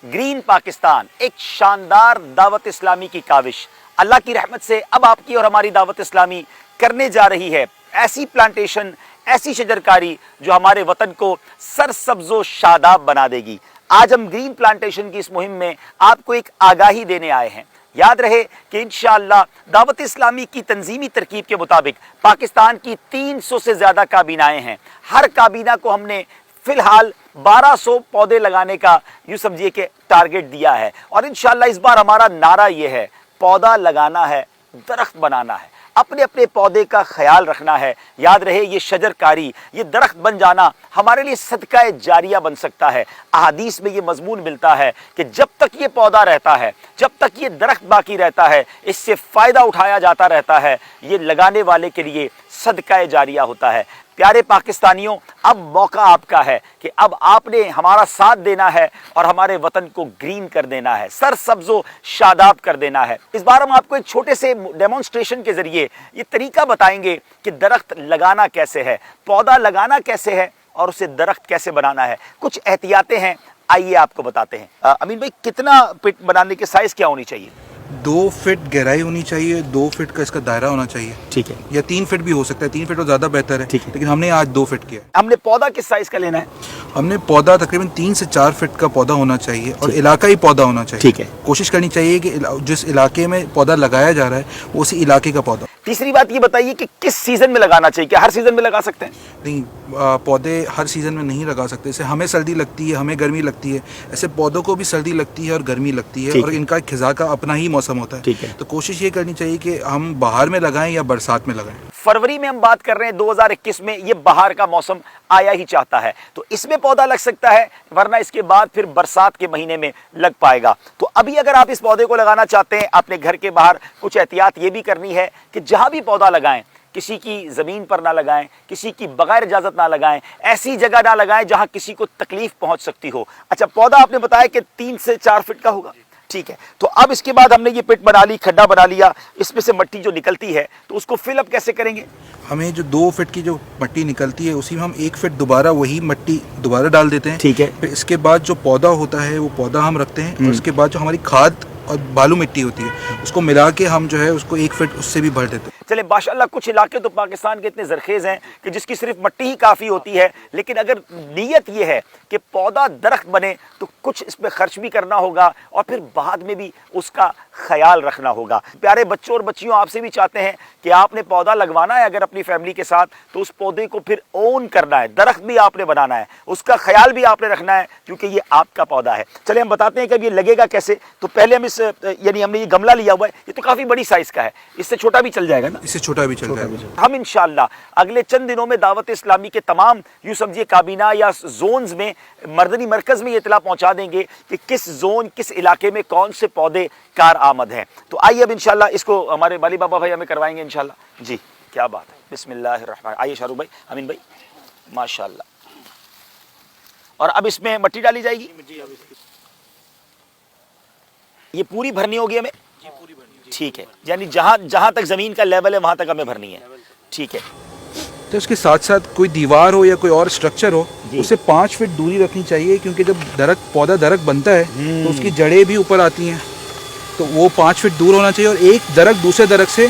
Green Pakistan ایک شاندار دعوت اسلامی کی کاوش اللہ کی رحمت سے اب آپ کی اور ہماری دعوت اسلامی کرنے جا رہی ہے ایسی پلانٹیشن، ایسی شجرکاری جو ہمارے وطن کو سرسبز و شاداب بنا دے گی۔ آج ہم گرین پلانٹیشن کی اس مہم میں آپ کو ایک آگاہی دینے آئے ہیں۔ یاد رہے کہ انشاءاللہ دعوت اسلامی کی تنظیمی ترکیب کے مطابق پاکستان کی 300 سے زیادہ کابینائیں ہیں۔ ہر کابینہ کو ہم نے فی الحال 1200 پودے لگانے کا یوں سمجھیے کہ ٹارگٹ دیا ہے، اور انشاءاللہ اس بار ہمارا نعرہ یہ ہے، پودا لگانا ہے، درخت بنانا ہے، اپنے اپنے پودے کا خیال رکھنا ہے۔ یاد رہے یہ شجرکاری، یہ درخت بن جانا ہمارے لیے صدقہ جاریہ بن سکتا ہے۔ احادیث میں یہ مضمون ملتا ہے کہ جب تک یہ پودا رہتا ہے، جب تک یہ درخت باقی رہتا ہے، اس سے فائدہ اٹھایا جاتا رہتا ہے، یہ لگانے والے کے لیے صدقہ جاریہ ہوتا ہے۔ پیارے پاکستانیوں، اب موقع آپ کا ہے کہ اب آپ نے ہمارا ساتھ دینا ہے اور ہمارے وطن کو گرین کر دینا ہے، سرسبز و شاداب کر دینا ہے۔ اس بار ہم آپ کو ایک چھوٹے سے ڈیمونسٹریشن کے ذریعے یہ طریقہ بتائیں گے کہ درخت لگانا کیسے ہے، پودا لگانا کیسے ہے اور اسے درخت کیسے بنانا ہے۔ کچھ احتیاطیں ہیں، آئیے آپ کو بتاتے ہیں۔ امین بھائی، کتنا پٹ بنانے کی سائز کیا ہونی چاہیے؟ 2 فٹ گہرائی ہونی چاہیے، 2 فٹ کا اس کا دائرہ ہونا چاہیے، ٹھیک ہے، یا 3 فٹ بھی ہو سکتا ہے، 3 فٹ تو زیادہ بہتر ہے، ٹھیک ہے، لیکن ہم نے آج 2 فٹ کیا ہے۔ ہم نے پودا کس سائز کا لینا ہے؟ ہم نے پودا تقریباً 3 سے 4 فٹ کا پودا ہونا چاہیے اور علاقائی پودا ہونا چاہیے، ٹھیک ہے۔ کوشش کرنی چاہیے کہ جس علاقے میں پودا لگایا جا رہا ہے وہ اسی علاقے کا پودا۔ تیسری بات یہ بتائیے کہ کس سیزن میں لگانا چاہیے، کیا ہر سیزن میں لگا سکتے ہیں؟ نہیں، پودے ہر سیزن میں نہیں لگا سکتے، جیسے ہمیں سردی لگتی ہے، ہمیں گرمی لگتی ہے، ایسے پودوں کو بھی سردی لگتی ہے اور گرمی لگتی ہے، اور ان کا خزاں کا اپنا ہی موسم ہوتا ہے، تو کوشش یہ کرنی چاہیے کہ ہم بہار میں لگائیں یا برسات میں لگائیں۔ فروری میں ہم بات کر رہے ہیں 2021 میں، یہ بہار کا موسم آیا ہی چاہتا ہے، تو اس میں پودا لگ سکتا ہے، ورنہ اس کے بعد پھر برسات کے مہینے میں لگ پائے گا۔ تو ابھی اگر آپ اس پودے کو لگانا چاہتے ہیں، اپنے گھر کے باہر کچھ احتیاط یہ بھی کرنی ہے کہ جہاں بھی پودا لگائیں، کسی کی زمین پر نہ لگائیں، کسی کی بغیر اجازت نہ لگائیں، ایسی جگہ نہ لگائیں جہاں کسی کو تکلیف پہنچ سکتی ہو۔ اچھا، پودا آپ نے بتایا کہ 3 سے 4 فٹ کا ہوگا، ٹھیک ہے۔ تو اب اس کے بعد ہم نے یہ پٹ بنا لی، کھڈا بنا لیا، اس میں سے مٹی جو نکلتی ہے تو اس کو فل اپ کیسے کریں گے؟ ہمیں جو 2 فٹ کی جو مٹی نکلتی ہے اسی میں ہم 1 فٹ دوبارہ وہی مٹی دوبارہ ڈال دیتے ہیں، ٹھیک ہے۔ پھر اس کے بعد جو پودا ہوتا ہے وہ پودا ہم رکھتے ہیں، اور اس کے بعد جو ہماری کھاد اور بالو مٹی ہوتی ہے اس کو ملا کے ہم جو ہے اس کو 1 فٹ اس سے بھی بھر دیتے ہیں۔ چلے ماشاءاللہ، کچھ علاقے تو پاکستان کے اتنے زرخیز ہیں کہ جس کی صرف مٹی ہی کافی ہوتی ہے، لیکن اگر نیت یہ ہے کہ پودا درخت بنے تو کچھ اس پہ خرچ بھی کرنا ہوگا اور پھر بعد میں بھی اس کا خیال رکھنا ہوگا۔ پیارے بچوں اور بچیوں، آپ سے بھی چاہتے ہیں کہ آپ نے پودا لگوانا ہے اگر اپنی فیملی کے ساتھ، تو اس پودے کو پھر اون کرنا ہے، درخت بھی آپ نے بنانا ہے، اس کا خیال بھی آپ نے رکھنا ہے، کیونکہ یہ آپ کا پودا ہے۔ چلے ہم بتاتے ہیں کہ اب یہ لگے گا کیسے۔ تو پہلے ہم یعنی ہم نے یہ گملہ لیا ہوا ہے، یہ تو کافی بڑی سائز کا ہے، اس سے چھوٹا بھی چل جائے گا نا؟ اس سے چھوٹا بھی چل جائے گا۔ ہم انشاءاللہ اگلے چند دنوں میں دعوت اسلامی کے تمام یوں سمجھیے کابینہ یا زونز میں، مردنی مرکز میں یہ اطلاع پہنچا دیں گے کہ کس زون، کس علاقے میں کون سے پودے کار آمد ہیں۔ تو آئیے اب انشاءاللہ اس کو ہمارے والی بابا بھائی ہمیں کروائیں گے انشاءاللہ۔ جی، کیا بات ہے، بسم اللہ الرحمن۔ آئیے شاہ رخ بھائی، امین بھائی، ماشاءاللہ۔ اور اب اس میں مٹی ڈالی جائے گی؟ یہ پوری بھرنی ہوگی ہمیں؟ ٹھیک ہے، یعنی جہاں تک زمین کا لیول ہے وہاں تک ہمیں بھرنی ہے، ٹھیک ہے۔ تو اس کے ساتھ ساتھ کوئی دیوار ہو یا کوئی اور اسٹرکچر ہو، اسے 5 فٹ دوری رکھنی چاہیے، کیونکہ جب پودا درخت بنتا ہے تو اس کی جڑیں بھی اوپر آتی ہیں، تو وہ 5 فٹ دور ہونا چاہیے، اور ایک درخت دوسرے درخت سے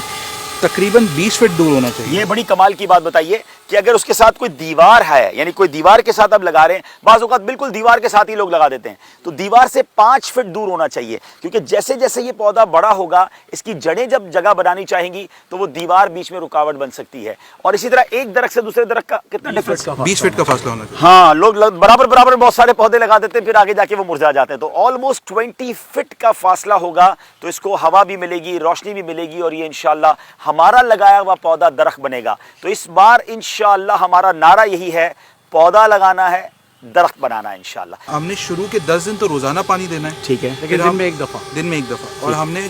تقریباً 20 فٹ دور ہونا چاہیے۔ یہ بڑی کمال کی بات بتائیے کہ اگر اس کے ساتھ کوئی دیوار ہے، یعنی کوئی دیوار کے ساتھ اب لگا رہے ہیں، بعض اوقات بالکل دیوار کے ساتھ ہی لوگ لگا دیتے ہیں، تو دیوار سے 5 فٹ دور ہونا چاہیے، کیونکہ جیسے جیسے یہ پودا بڑا ہوگا، اس کی جڑیں جب جگہ بنانی چاہیں گی تو وہ دیوار بیچ میں رکاوٹ بن سکتی ہے۔ اور اسی طرح ایک درخت سے دوسرے درخت کا کتنا ڈفرنس؟ 20 فٹ کا فاصلہ ہونا چاہیے۔ ہاں، لوگ برابر بہت سارے پودے لگا دیتے ہیں، پھر آگے جا کے وہ مرجھا جاتے ہیں، تو آلموسٹ 20 فٹ کا فاصلہ ہوگا، تو اس کو ہوا بھی ملے گی، روشنی بھی ملے گی، اور یہ انشاءاللہ ہمارا لگایا ہوا پودا درخت بنے گا۔ تو اس بار انشاءاللہ ہمارا نعرہ یہی ہے، پودا لگانا ہے، درخت بنانا ہے انشاءاللہ۔ ہم نے شروع کے 10 دن تو روزانہ پانی دینا ہے، ٹھیک ہے، لیکن دن میں ایک دفعہ، اور ہم نے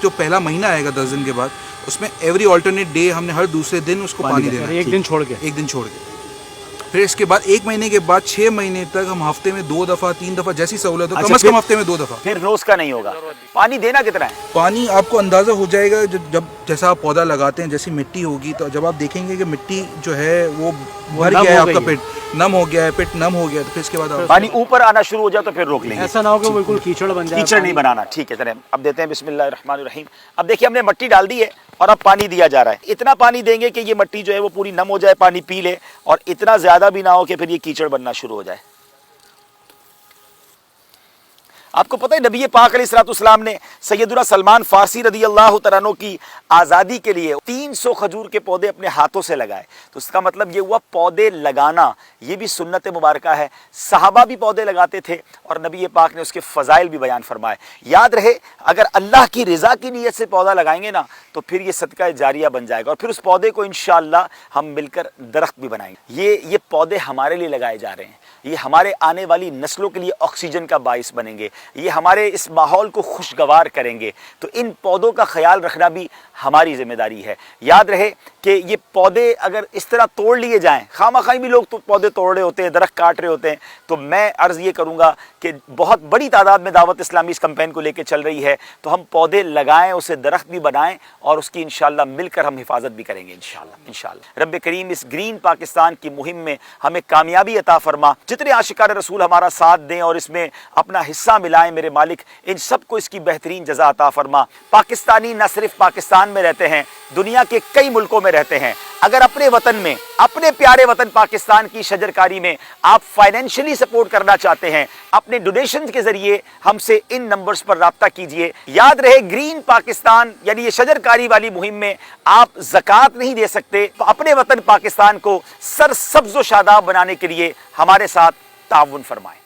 جو پہلا مہینہ آئے گا 10 دن کے بعد، اس میں ایوری آلٹرنیٹ ڈے ہم نے ہر دوسرے دن اس کو پانی دینا ہے، ایک دن چھوڑ کے۔ پھر اس کے بعد 1 مہینے کے بعد 6 مہینے تک ہم ہفتے میں 2 دفعہ 3 دفعہ جیسی سہولت ہو، اچھا، کم از کم ہفتے میں 2 دفعہ. پھر روز کا نہیں ہوگا. پانی دینا کتنا ہے؟ پانی آپ کو اندازہ ہو جائے گا جب جیسا آپ پودا لگاتے ہیں، جیسی مٹی ہوگی تو جب آپ دیکھیں گے کہ مٹی جو ہے وہ بھر گیا ہے، آپ کا پیٹ نم ہو گیا ہے، پیٹ نم ہو گیا، تو پھر اس کے بعد آپ پانی اوپر آنا شروع ہو جائے تو پھر روک لیں گے. ایسا نہ ہو کہ بالکل کیچڑ بن جائے. کیچڑ نہیں بنانا. ٹھیک ہے چلیں اب دیتے ہیں. بسم اللہ الرحمن الرحیم. اب دیکھیے ہم نے مٹی ڈال دی ہے اور اب پانی دیا جا رہا ہے. اتنا پانی دیں گے کہ یہ مٹی جو ہے وہ پوری نم ہو جائے، پانی پی لے، اور اتنا زیادہ بھی نہ ہو کہ پھر یہ کیچڑ بننا شروع ہو جائے. آپ کو پتہ ہے نبی پاک علیہ الصلوۃ والسلام نے سیدنا سلمان فارسی رضی اللہ تعالیٰ عنہ کی آزادی کے لیے 300 کھجور کے پودے اپنے ہاتھوں سے لگائے. تو اس کا مطلب یہ ہوا پودے لگانا یہ بھی سنت مبارکہ ہے. صحابہ بھی پودے لگاتے تھے اور نبی پاک نے اس کے فضائل بھی بیان فرمائے. یاد رہے اگر اللہ کی رضا کی نیت سے پودا لگائیں گے نا تو پھر یہ صدقہ جاریہ بن جائے گا، اور پھر اس پودے کو انشاءاللہ ہم مل کر درخت بھی بنائیں گے. یہ پودے ہمارے لیے لگائے جا رہے ہیں، یہ ہمارے آنے والی نسلوں کے لیے آکسیجن کا باعث بنیں گے، یہ ہمارے اس ماحول کو خوشگوار کریں گے. تو ان پودوں کا خیال رکھنا بھی ہماری ذمہ داری ہے. یاد رہے کہ یہ پودے اگر اس طرح توڑ لیے جائیں، خواہ بھی لوگ تو پودے توڑ رہے ہوتے ہیں، درخت کاٹ رہے ہوتے ہیں، تو میں عرض یہ کروں گا کہ بہت بڑی تعداد میں دعوت اسلامی اس کمپین کو لے کے چل رہی ہے، تو ہم پودے لگائیں، اسے درخت بھی بنائیں، اور اس کی انشاءاللہ مل کر ہم حفاظت بھی کریں گے انشاءاللہ. رب کریم اس گرین پاکستان کی مہم میں ہمیں کامیابی عطا فرما. جتنے عاشقان رسول ہمارا ساتھ دیں اور اس میں اپنا حصہ ملائیں میرے مالک، ان سب کو اس کی بہترین جزا عطا فرما. پاکستانی نہ صرف پاکستان میں رہتے ہیں، دنیا کے کئی ملکوں میں رہتے ہیں. اگر اپنے وطن میں، اپنے پیارے وطن پاکستان کی شجرکاری میں آپ فائنینشلی سپورٹ کرنا چاہتے ہیں، اپنے ڈونیشن کے ذریعے ہم سے ان نمبرز پر رابطہ کیجئے. یاد رہے گرین پاکستان یعنی یہ شجرکاری والی مہم میں آپ زکوٰۃ نہیں دے سکتے. اپنے وطن پاکستان کو سرسبز و شاداب بنانے کے لیے ہمارے ساتھ تعاون فرمائیں.